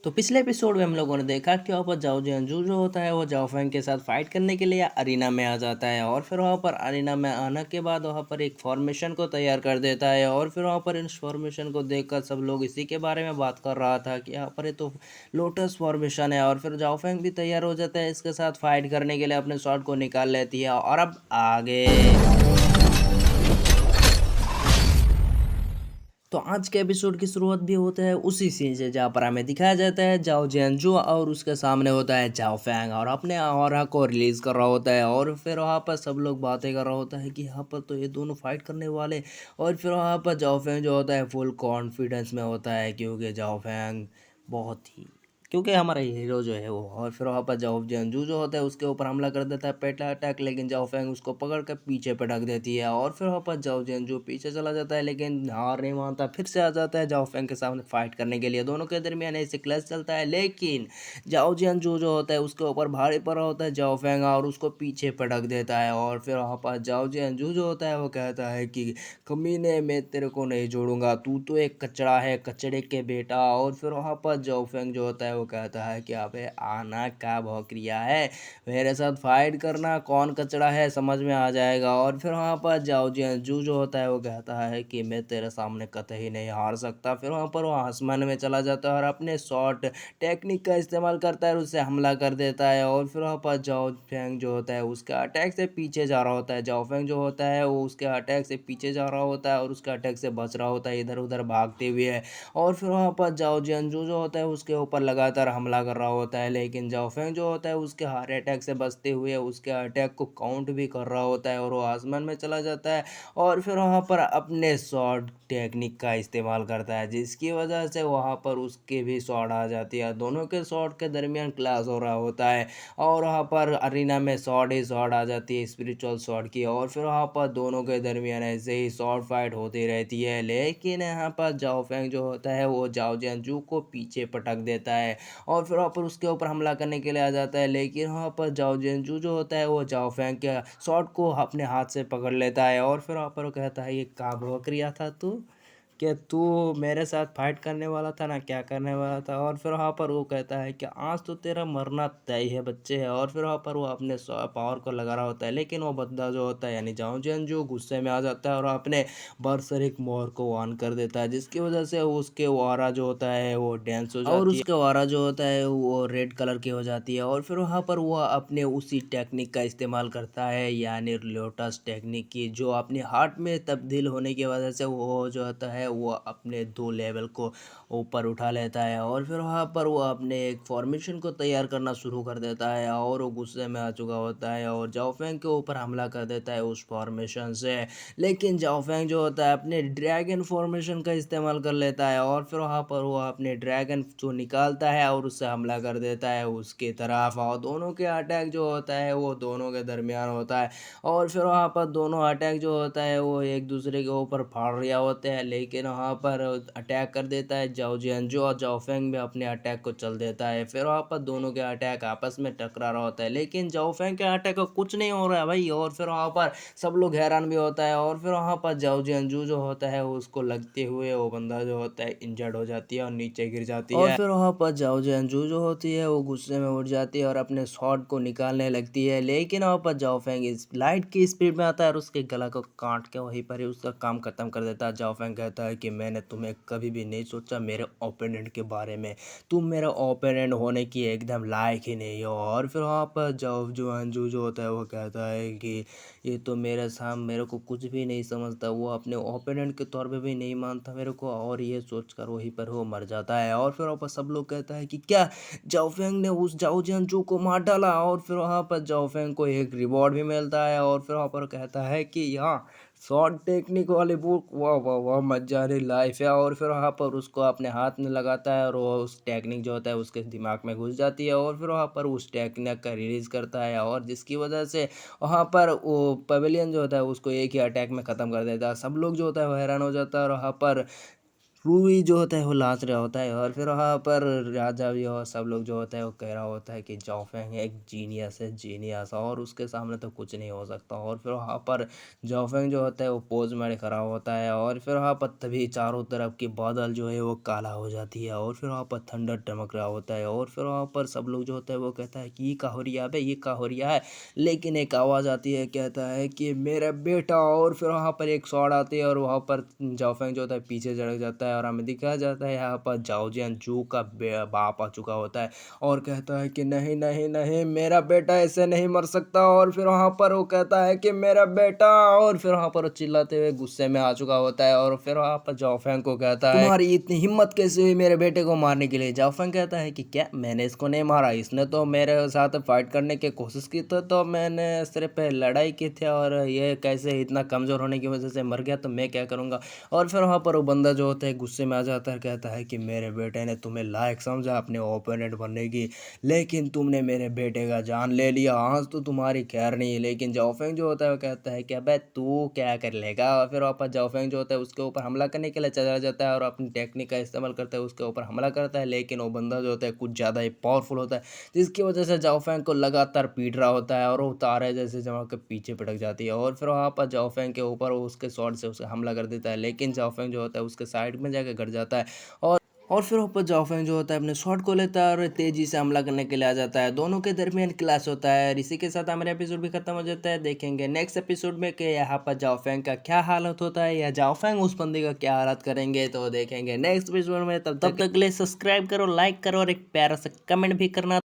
तो पिछले एपिसोड में हम लोगों ने देखा कि वहाँ पर जाओ जियांजू जो होता है वो जाओ फैंग के साथ फाइट करने के लिए अरीना में आ जाता है और फिर वहाँ पर अरीना में आने के बाद वहाँ पर एक फॉर्मेशन को तैयार कर देता है और फिर वहाँ पर इस फॉर्मेशन को देखकर सब लोग इसी के बारे में बात कर रहा था कि यहाँ पर ये तो लोटस फॉर्मेशन है। और फिर जाओ फैंग भी तैयार हो जाता है इसके साथ फाइट करने के लिए, अपने शॉट को निकाल लेती है। और अब आगे तो आज के एपिसोड की शुरुआत भी होता है उसी सीन से जहाँ पर हमें दिखाया जाता है जाओ जियांजू और उसके सामने होता है जाओ फैंग और अपने ऑरा को रिलीज कर रहा होता है। और फिर वहाँ पर सब लोग बातें कर रहा होता है कि यहाँ पर तो ये दोनों फाइट करने वाले। और फिर वहाँ पर जाओ फैंग जो होता है फुल कॉन्फिडेंस में होता है क्योंकि जाओ फैंग बहुत ही क्योंकि हमारा हीरो जो है वो। और फिर वहाँ पर जाओ जियांजू जो होता है उसके ऊपर हमला कर देता है पेटा अटैक, लेकिन जाओ फैंग उसको पकड़ कर पीछे पटक देती है। और फिर वहाँ पर जाओ जियांजू पीछे चला जाता है लेकिन हार नहीं मानता, फिर से आ जाता है जाओ फैंग के सामने फाइट करने के लिए। दोनों के दरमियान ऐसे क्लैश चलता है लेकिन जाओ जियांजू जो होता है उसके ऊपर भारी पड़ा होता है जाओ फैंग और उसको पीछे पटक देता है। और फिर वहाँ पर जाओ जियांजू जो होता है वो कहता है कि कमीने मैं तेरे को नहीं छोड़ूंगा, तू तो एक कचड़ा है, कचड़े के बेटा। और फिर वहाँ पर जाओ फैंग जो होता है वो कहता है कि अबे आना क्या भौंकरिया है, मेरे साथ फाइट करना, कौन कचड़ा है समझ में आ जाएगा। और फिर वहाँ पर जाओ जियांजू जो होता है वो कहता है कि मैं तेरे सामने कतई नहीं हार सकता। फिर वहाँ पर वो आसमान में चला जाता है और अपने शॉर्ट टेक्निक का इस्तेमाल करता है और उससे हमला कर देता है। और फिर वहाँ पर जाओ फैंग जो होता है उसका अटैक से पीछे जा रहा होता है, जाओ फैंग जो होता है वो उसके अटैक से पीछे जा रहा होता है और उसके अटैक से बच रहा होता है इधर उधर भागते हुए। और फिर वहाँ पर जाओ जियांजू जो होता है उसके ऊपर लगातार हमला कर रहा होता है, लेकिन जाओ फैंग जो होता है उसके हार अटैक से बचते हुए उसके अटैक को काउंट भी कर रहा होता है और वो आसमान में चला जाता है। और फिर वहाँ पर अपने शॉट टेक्निक का इस्तेमाल करता है जिसकी वजह से वहाँ पर उसके भी शॉट आ जाती है, दोनों के शॉट के दरमियान क्लास हो रहा होता है। और वहाँ पर अरीना में शॉट ही शॉट आ जाती है स्पिरिचुअल शॉट की। और फिर वहाँ पर दोनों के दरमियान ऐसे ही शॉट फाइट होती रहती है, लेकिन यहाँ पर जाओ फैंग जो होता है वो जाओ जियांजू को पीछे पटक देता है और फिर वहाँ पर उसके ऊपर हमला करने के लिए आ जाता है। लेकिन वहाँ पर जाओ जियांजू जो होता है वो जाओ फैंग के शॉट को अपने हाथ से पकड़ लेता है। और फिर वहाँ पर वो कहता है ये क्या बकरिया था तू, कि तू मेरे साथ फाइट करने वाला था ना, क्या करने वाला था। और फिर वहाँ पर वो कहता है कि आज तो तेरा मरना तय है बच्चे है। और फिर वहाँ पर वो अपने पावर को लगा रहा होता है, लेकिन वो बंदा जो होता है यानी जाओ जियान जो गुस्से में आ जाता है और अपने बर्सरिक मोर को ऑन कर देता है जिसकी वजह से उसके वारा जो होता है वो डांस हो जाती है और उसके वारा जो होता है वो रेड कलर की हो जाती है। और फिर वहाँ पर वो अपने उसी टेक्निक का इस्तेमाल करता है यानी लोटस टेक्निक की, जो अपने हार्ट में तब्दील होने की वजह से वो जो होता है वो अपने 2 लेवल को ऊपर उठा लेता है। और फिर वहाँ पर वो अपने एक फॉर्मेशन को तैयार करना शुरू कर देता है और वो गुस्से में आ चुका होता है और जाओ फैंग के ऊपर हमला कर देता है उस फॉर्मेशन से। लेकिन जाओ फैंग जो होता है अपने ड्रैगन फॉर्मेशन का इस्तेमाल कर लेता है और फिर वहाँ पर वो अपने ड्रैगन जो निकालता है और उससे हमला कर देता है उसकी तरफ। और दोनों के अटैक जो होता है वो दोनों के दरमियान होता है और फिर वहाँ पर दोनों अटैक जो होता है वो एक दूसरे के ऊपर फाड़ रहे होते हैं, लेकिन वहाँ पर अटैक कर देता है जाओ जियांजू और जाओ फैंग भी अपने अटैक को चल देता है। फिर वहाँ पर दोनों के अटैक आपस में टकरा रहा होता है, लेकिन जाओ फैंग के अटैक को कुछ नहीं हो रहा है भाई। और फिर वहाँ पर सब लोग हैरान भी होता है और फिर वहाँ पर जाओ जियांजू जो होता है उसको लगते हुए वो बंदा जो होता है इंजर्ड हो जाती है और नीचे गिर जाती और है। फिर वहाँ पर जाओ जियांजू जो होती है वो गुस्से में उठ जाती है और अपने शॉट को निकालने लगती है, लेकिन वहाँ पर जाओ फैंग इस लाइट की स्पीड में आता है और उसके गला को काट के वहीं पर ही उसका काम खत्म कर देता है। जाओ फैंग कहता है कि मैंने तुम्हें कभी भी नहीं सोचा मेरे ओपोनेंट के बारे में, तुम मेरा ओपोनेंट होने की एकदम लायक ही नहीं हो। और फिर वहाँ पर जाओ जियांजू जो होता है वो कहता है कि ये तो मेरे को कुछ भी नहीं समझता, वो अपने ओपोनेंट के तौर पे भी नहीं मानता मेरे को, और ये सोचकर वहीं पर वो मर जाता है। और फिर वापस सब लोग कहता है कि क्या जाओ फेंग ने उस जाओ जियांजू को मार डाला। और फिर वहाँ पर जाओ फेंग को एक रिवॉर्ड भी मिलता है और फिर वहाँ पर कहता है कि यहाँ शॉर्ट टेक्निक वाली बुक, वाह वाह वाह मजारी लाइफ है। और फिर वहाँ पर उसको अपने हाथ में लगाता है और वो उस टेक्निक जो होता है उसके दिमाग में घुस जाती है और फिर वहाँ पर उस टेक्निक का रिलीज करता है और जिसकी वजह से वहाँ पर वो पवेलियन जो होता है उसको एक ही अटैक में ख़त्म कर देता है। सब लोग जो होता है वो हैरान हो जाता है और वहाँ पर रूही जो होता है वो नाच रहा होता है और फिर वहाँ पर राजा भी और सब लोग जो होता है वो कह रहा होता है कि जाओ फेंग एक जीनियस है, जीनियस, और उसके सामने तो कुछ नहीं हो सकता। और फिर वहाँ पर जाओ फेंग जो होता है वो पोज में खड़ा होता है और फिर वहाँ पर तभी चारों तरफ की बादल जो है वो काला हो जाती है और फिर वहाँ पर थंडर चमक रहा होता है और फिर वहाँ पर सब लोग जो होता है वो कहता है कि ये का हो रिया है, ये का हो रिया है। लेकिन एक आवाज़ आती है, कहता है कि मेरा बेटा, और फिर वहाँ पर एक शॉट आती है और वहाँ पर जाओ फेंग जो होता है पीछे चढ़ जाता है और हमें दिखाया जाता है यहाँ पर जाओ जियान जू का बाप आ चुका होता है और कहता है कि नहीं नहीं नहीं, मेरा बेटा ऐसे नहीं मर सकता। और फिर वहाँ पर वो कहता है कि मेरा बेटा, और फिर वहाँ पर वो चिल्लाते हुए गुस्से में आ चुका होता है और फिर वहाँ पर जाओ फेंग को कहता है, तुम्हारी इतनी हिम्मत कैसे हुई मेरे बेटे को मारने के लिए। जाओ फेंग कहता है कि क्या, मैंने इसको नहीं मारा, इसने तो मेरे साथ फाइट करने की कोशिश की तो मैंने सिर्फ लड़ाई की थी और ये कैसे इतना कमज़ोर होने की वजह से मर गया, तो मैं क्या करूँगा। और फिर वहाँ पर वो बंदा जो होता है गुस्से में आ जाता है, कहता है कि मेरे बेटे ने तुम्हें लायक समझा अपने ओपोनेंट बनने की, लेकिन तुमने मेरे बेटे का जान ले लिया, आज तो तुम्हारी खैर नहीं है। लेकिन जाओफेंग जो होता है वो कहता है कि अबे तू क्या कर लेगा। और फिर वापस जाओफेंग जो होता है उसके ऊपर हमला करने के लिए चला जाता है और अपनी टेक्निक का इस्तेमाल करता है, उसके ऊपर हमला करता है। लेकिन वो बंदा जो होता है कुछ ज़्यादा ही पावरफुल होता है, जिसकी वजह से जाओफेंग को लगातार पीट रहा होता है और वो तारे जैसे जमा के पीछे पटक जाती है और फिर वहाँ पर जाओफेंग के ऊपर वो उसके शॉट से उसे हमला कर देता है। लेकिन जाओफेंग जो होता है उसके साइड में जाकर गिर जाता है और फिर ऊपर जाओफेंग जो होता है अपने शॉट को लेता है और तेजी से हमला करने के लिए आ जाता है। दोनों के दरमियान क्लैश होता है और इसी के साथ हमारा एपिसोड भी खत्म हो जाता है। देखेंगे नेक्स्ट एपिसोड में कि यहाँ पर जाओफेंग का क्या हालत होता है या जाओफेंग उस बंदे का क्या हालत करेंगे, तो देखेंगे नेक्स्ट एपिसोड में। तब तक के लिए सब्सक्राइब करो, लाइक करो और एक प्यारा सा कमेंट भी करना।